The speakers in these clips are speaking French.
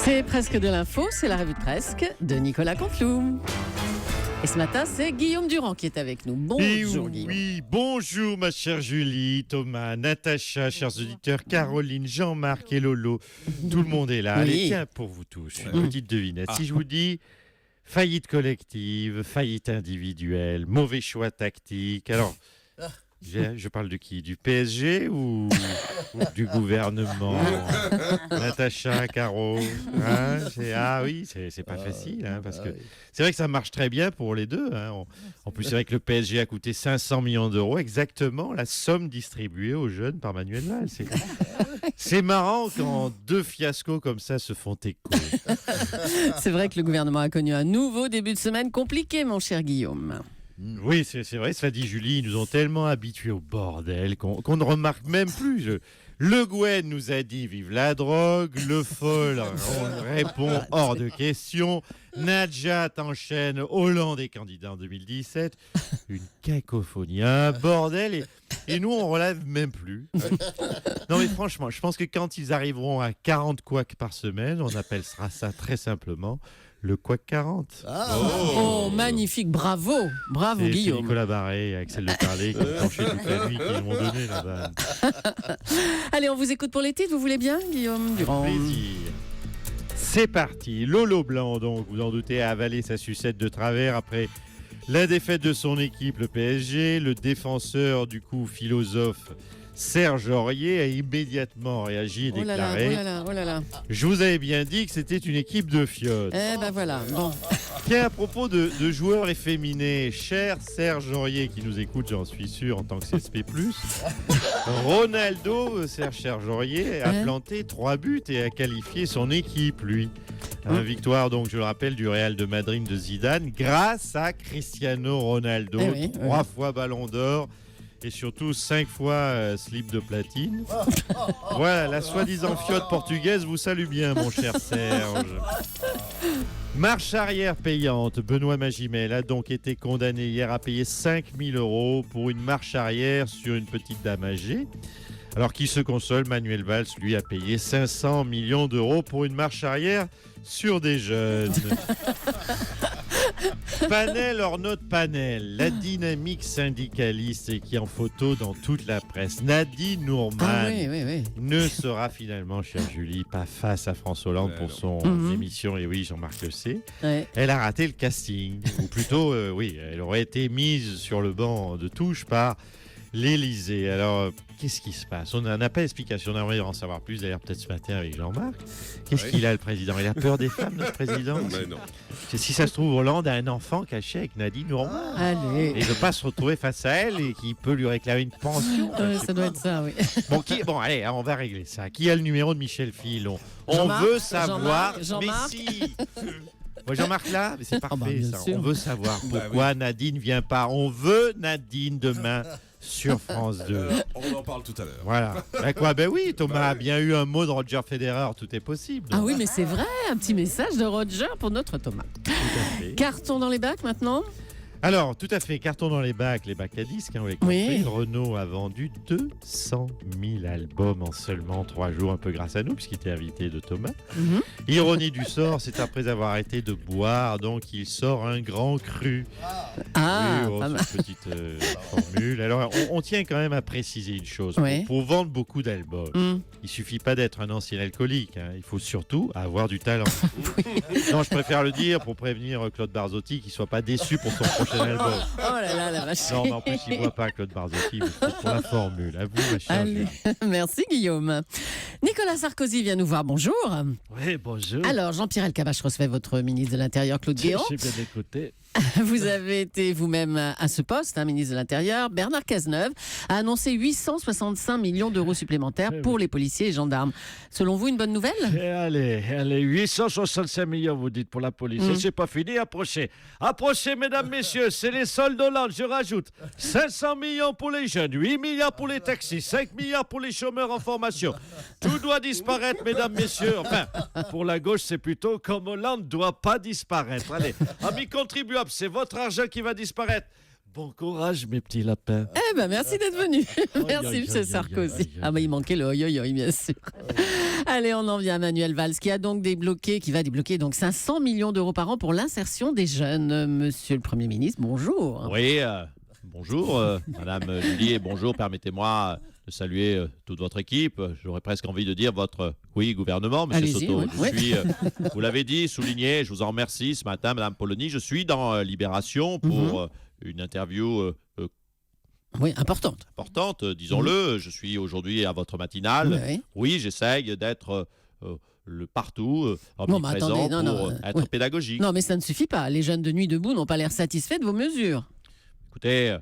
C'est presque de l'info, c'est la revue de presque de Nicolas Canteloup. Et ce matin, c'est Guillaume Durand qui est avec nous. Bonjour Guillaume. Oui, bonjour ma chère Julie, Thomas, Natacha, chers auditeurs, Caroline, Jean-Marc et Lolo. Tout le monde est là. Oui. Allez, tiens, pour vous tous, une petite devinette. Si je vous dis faillite collective, faillite individuelle, mauvais choix tactique, alors... Je parle de qui? Du PSG ou du gouvernement? Natacha, Caro, hein, c'est pas facile, hein, parce que c'est vrai que ça marche très bien pour les deux. Hein. En plus, c'est vrai que le PSG a coûté 500 millions d'euros, exactement la somme distribuée aux jeunes par Manuel Valls. C'est marrant quand deux fiascos comme ça se font écho. C'est vrai que le gouvernement a connu un nouveau début de semaine compliqué, mon cher Guillaume. Oui, c'est vrai, cela dit Julie, ils nous ont tellement habitués au bordel qu'on ne remarque même plus. Le Gouin nous a dit vive la drogue, le Foll on répond hors de question, Nadja enchaîne Hollande est candidat en 2017, une cacophonie, un bordel et nous on relève même plus. Non mais franchement, je pense que quand ils arriveront à 40 couacs par semaine, on appellera ça très simplement le Quack 40. Oh, magnifique, bravo C'est Guillaume. Nicolas Barré et Axel Le Parler qui ont planché toute la nuit, qui m'ont donné la vanne. Allez, on vous écoute pour les titres, vous voulez bien, Guillaume Durand? Plaisir. C'est parti. Lolo Blanc, donc, vous en doutez, a avalé sa sucette de travers après la défaite de son équipe, le PSG. Le défenseur, du coup, philosophe, Serge Aurier a immédiatement réagi et déclaré Oh là là. Je vous avais bien dit que c'était une équipe de fiottes. Eh ben voilà, bon. Tiens, à propos de joueurs efféminés, cher Serge Aurier qui nous écoute, j'en suis sûr, en tant que CSP+, Ronaldo, Serge Aurier, a planté 3 buts et a qualifié son équipe, lui. Une victoire, donc, je le rappelle, du Real de Madrid de Zidane, grâce à Cristiano Ronaldo, 3 fois Ballon d'Or. Et surtout 5 fois slip de platine. Voilà, la soi-disant fiotte portugaise vous salue bien, mon cher Serge. Marche arrière payante. Benoît Magimel a donc été condamné hier à payer 5 000 € pour une marche arrière sur une petite dame âgée. Alors qui se console, Manuel Valls, lui, a payé 500 millions d'euros pour une marche arrière sur des jeunes. Panel hors notre panel, la dynamique syndicaliste qui est en photo dans toute la presse. Nadine Nourman ne sera finalement, chère Julie, pas face à François Hollande pour son émission. Et oui, Jean-Marc le sait. Elle a raté le casting. Ou plutôt, elle aurait été mise sur le banc de touche par l'Élysée. Alors, qu'est-ce qui se passe? On n'a pas d'explication. On aimerait en savoir plus, d'ailleurs, peut-être ce matin avec Jean-Marc. Qu'est-ce qu'il a, le président? Il a peur des femmes, notre président? Non. Si ça se trouve, Hollande a un enfant caché avec Nadine Nourman. Allez. Et il ne veut pas se retrouver face à elle et qui peut lui réclamer une pension. Ça doit être ça, oui. Bon, allez, on va régler ça. Qui a le numéro de Michel Filon? On veut savoir. Jean-Marc. Mais si Moi, Jean-Marc là, mais c'est parfait, ça. sûr. On veut savoir pourquoi Nadine ne vient pas. On veut Nadine demain sur France 2. On en parle tout à l'heure. Voilà. Oui, Thomas a bien eu un mot de Roger Federer, tout est possible. Ah oui, mais c'est vrai, un petit message de Roger pour notre Thomas. Tout à fait. Carton dans les bacs maintenant? Alors, tout à fait, carton dans les bacs à disques, on l'a compris. Renaud a vendu 200 000 albums en seulement 3 jours, un peu grâce à nous, puisqu'il était invité de Thomas. Ironie du sort, c'est après avoir arrêté de boire, donc il sort un grand cru. Cette petite formule. Alors, on tient quand même à préciser une chose. Pour vendre beaucoup d'albums, il suffit pas d'être un ancien alcoolique, hein. Il faut surtout avoir du talent. Non, je préfère le dire pour prévenir Claude Barzotti qu'il soit pas déçu pour son prochain album. Oh là là, la vache. Non, mais en plus, il ne voit pas Claude Barzotti, mais c'est pour la formule. À vous, ma chère. Allez. Merci, Guillaume. Nicolas Sarkozy vient nous voir. Bonjour. Oui, bonjour. Alors, Jean-Pierre Elkabbach recevait votre ministre de l'Intérieur, Claude Guéant. J'ai bien écouté. Vous avez été vous-même à ce poste, ministre de l'Intérieur. Bernard Cazeneuve a annoncé 865 millions d'euros supplémentaires pour les policiers et gendarmes. Selon vous, une bonne nouvelle? Allez, 865 millions, vous dites, pour la police. Et c'est pas fini, approchez. Approchez, mesdames, messieurs, c'est les soldes Hollande, je rajoute. 500 millions pour les jeunes, 8 milliards pour les taxis, 5 milliards pour les chômeurs en formation. Tout doit disparaître, mesdames, messieurs. Enfin, pour la gauche, c'est plutôt comme Hollande doit pas disparaître. Allez, amis contribuables, c'est votre argent qui va disparaître. Bon courage, mes petits lapins. Merci d'être venu. Merci, M. Sarkozy. Il manquait le oi, bien sûr. Allez, on en vient à Manuel Valls, qui va débloquer donc 500 millions d'euros par an pour l'insertion des jeunes. Monsieur le Premier ministre, bonjour. Oui, bonjour, Madame Julie, et bonjour. Permettez-moi de saluer toute votre équipe. J'aurais presque envie de dire votre gouvernement, Monsieur Allez-y, Soto. oui. Je suis, vous l'avez dit, souligné, je vous en remercie ce matin, Madame Polony. Je suis dans Libération pour une interview Oui, importante. disons-le. Je suis aujourd'hui à votre matinale. Oui, j'essaye d'être le partout, omniprésent pour être pédagogique. Non, mais ça ne suffit pas. Les jeunes de Nuit debout n'ont pas l'air satisfaits de vos mesures. Écoutez,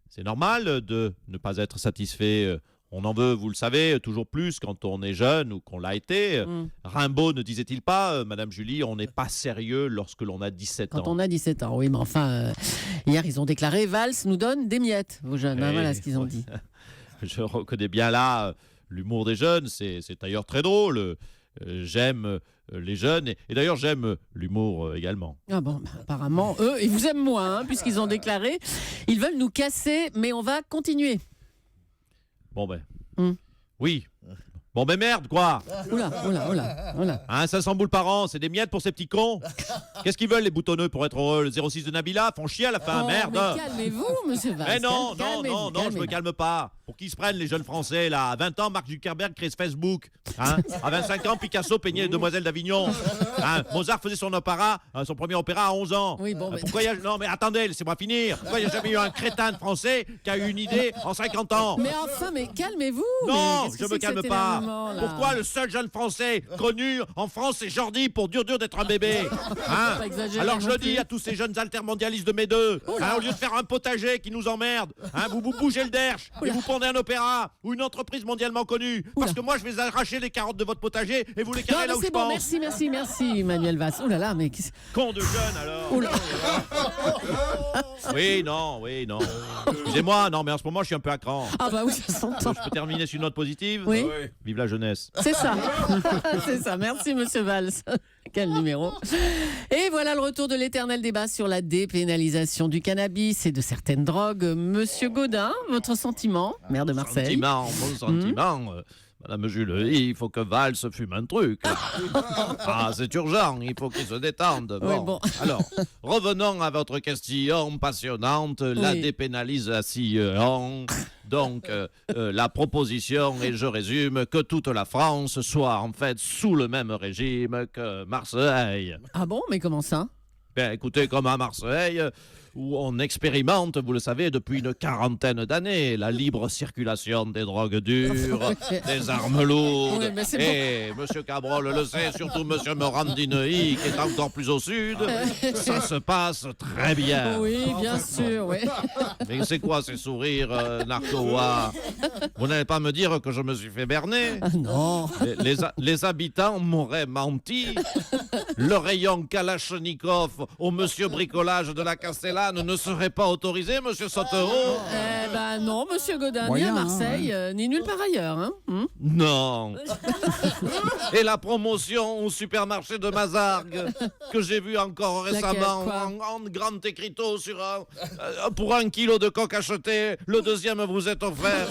c'est normal de ne pas être satisfait. On en veut, vous le savez, toujours plus quand on est jeune ou qu'on l'a été. Rimbaud ne disait-il pas, Madame Julie, on n'est pas sérieux lorsque l'on a 17 ans. Quand on a 17 ans, oui, mais enfin, hier, ils ont déclaré « Valls nous donne des miettes, vos jeunes ». Voilà ce qu'ils ont dit. Je reconnais bien là l'humour des jeunes, c'est d'ailleurs très drôle. J'aime les jeunes et d'ailleurs j'aime l'humour également. Ah bon, apparemment, eux, ils vous aiment moins, puisqu'ils ont déclaré « Ils veulent nous casser, mais on va continuer ». Bon ben, oui. Bon ben merde quoi. Oula. 500 boules par an, c'est des miettes pour ces petits cons. Qu'est-ce qu'ils veulent les boutonneux pour être heureux? Le 06 de Nabila font chier à la fin, merde. Mais calmez-vous, monsieur Valls. Mais non, je me calme pas. Pour qu'ils se prennent les jeunes Français là? À 20 ans, Mark Zuckerberg crée ce Facebook. À 25 ans, Picasso peignait les Demoiselles d'Avignon. Mozart faisait son premier opéra à 11 ans. Oui, bon, pourquoi non mais attendez, laissez-moi finir. Pourquoi il n'y a jamais eu un crétin de Français qui a eu une idée en 50 ans? Mais enfin, mais calmez-vous. Non, mais je me calme pas. Pourquoi le seul jeune Français connu en France, c'est Jordi pour dur d'être un bébé? Alors je dis à tous ces jeunes altermondialistes de mes deux, au lieu de faire un potager qui nous emmerde, vous bougez le derche et vous pondez un opéra ou une entreprise mondialement connue. Parce que moi, je vais arracher les carottes de votre potager et vous les carrez là où je pense. Merci, Manuel Valls. Oh là là, mais... Con de jeune, alors. Oui, non. Excusez-moi, non, mais en ce moment, je suis un peu à cran. Ah bah oui, ça s'entend. Je peux terminer sur une note positive? Oui. Vive la jeunesse. C'est ça. C'est ça. Merci, monsieur Valls. Quel numéro. Et voilà le retour de l'éternel débat sur la dépénalisation du cannabis et de certaines drogues. Monsieur Gaudin, votre sentiment, maire de Marseille. Mon sentiment. Madame Jules, il faut que Valls fume un truc. C'est urgent, il faut qu'il se détende. Bon. Alors, revenons à votre question passionnante, la dépénalisation. Donc, la proposition, et je résume, que toute la France soit en fait sous le même régime que Marseille. Ah bon, mais comment ça? Ben, écoutez, comme à Marseille, où on expérimente, vous le savez, depuis une quarantaine d'années, la libre circulation des drogues dures, des armes lourdes. Et M. Cabrol le sait, surtout M. Morandini, qui est encore plus au sud, ça se passe très bien. Oui, bien sûr, oui. Mais c'est quoi ces sourires narquois? Vous n'allez pas me dire que je me suis fait berner? Ah non. Les habitants m'auraient menti. Le rayon Kalachnikov au monsieur bricolage de la Castellane ne serait pas autorisé, monsieur Sotero? Eh ben non, monsieur Gaudin, ni à Marseille, ni nulle part ailleurs. Hein. Non. Et la promotion au supermarché de Mazargues, que j'ai vu encore récemment en grand écriteau sur pour 1 kilo de coke acheté, le deuxième vous est offert.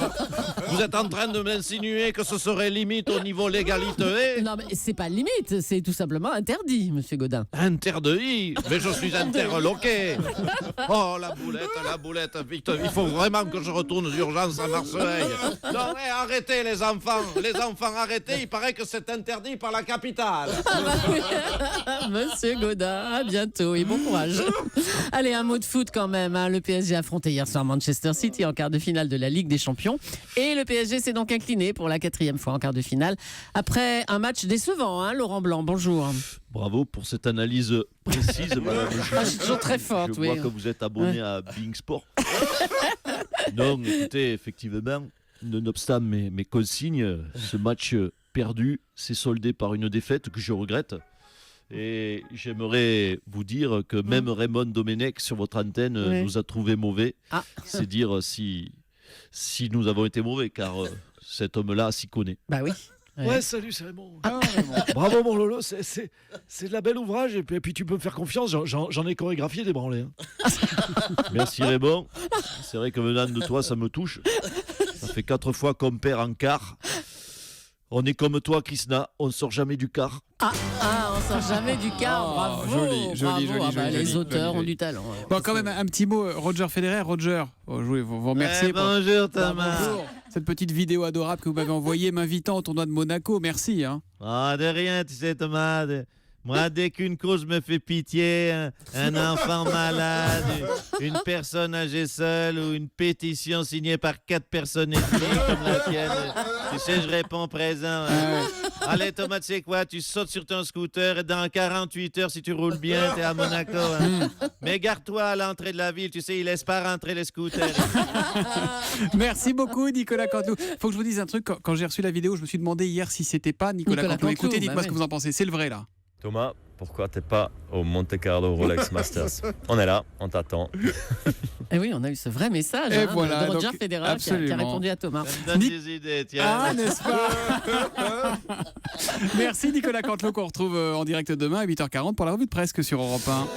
Vous êtes en train de m'insinuer que ce serait limite au niveau légalité? Non, mais c'est pas limite, c'est tout simplement interdit, monsieur Gaudin. Interdit? Mais je suis interloqué. Oh, la boulette, vite, il faut vraiment que je retourne d'urgence à Marseille. Non, mais arrêtez les enfants, arrêtez, il paraît que c'est interdit par la capitale. Monsieur Gaudin, à bientôt et bon courage. Allez, un mot de foot quand même. Le PSG a affronté hier soir Manchester City en quart de finale de la Ligue des Champions. Et le PSG s'est donc incliné pour la 4e fois en quart de finale. Après un match décevant, Laurent Blanc, bonjour. Bravo pour cette analyse précise, madame. Je suis toujours très forte, Je vois que vous êtes abonné à Being Sport. Non, écoutez, effectivement, nonobstant mes consignes, ce match perdu s'est soldé par une défaite que je regrette. Et j'aimerais vous dire que même Raymond Domenech sur votre antenne nous a trouvé mauvais. C'est dire si nous avons été mauvais, car cet homme-là s'y connaît. Bah oui. Ouais, salut, c'est Raymond. Bravo, mon Lolo, c'est de la belle ouvrage. Et puis tu peux me faire confiance, j'en ai chorégraphié des branlés. Merci Raymond. C'est vrai que venant de toi, ça me touche. Ça fait 4 fois qu'on perd en quart. On est comme toi, Krishna, on sort jamais du car. Ah, on sort jamais du car. Oh, Bravo. joli, Bravo. joli, Ah bah, joli, les joli, auteurs joli. ont du talent. Ouais. Bon, quand même, un petit mot, Roger Federer. Roger, je voulais vous remercier pour bonjour Thomas. Bonjour. Cette petite vidéo adorable que vous m'avez envoyée m'invitant au tournoi de Monaco. Merci. Hein. Ah, de rien, tu sais Thomas. Moi, dès qu'une cause me fait pitié, un enfant malade, une personne âgée seule ou une pétition signée par 4 personnes et demie comme la tienne, tu sais, je réponds présent. Hein. Allez Thomas, tu sais quoi, tu sautes sur ton scooter et dans 48 heures, si tu roules bien, t'es à Monaco. Hein. Mais garde-toi à l'entrée de la ville, tu sais, ils laissent pas rentrer les scooters. Merci beaucoup, Nicolas Canteloup. Faut que je vous dise un truc. Quand j'ai reçu la vidéo, je me suis demandé hier si c'était pas Nicolas Canteloup. Écoutez, dites-moi ce que vous en pensez. C'est le vrai, là. Thomas, pourquoi t'es pas au Monte Carlo Rolex Masters? On est là, on t'attend. Et oui, on a eu ce vrai message Et de voilà, Roger donc, Federer qui a absolument. répondu à Thomas. Ça me donne des idées, tiens. Ah, n'est-ce pas? Merci Nicolas Canteloup qu'on retrouve en direct demain à 8h40 pour la revue de presse sur Europe 1.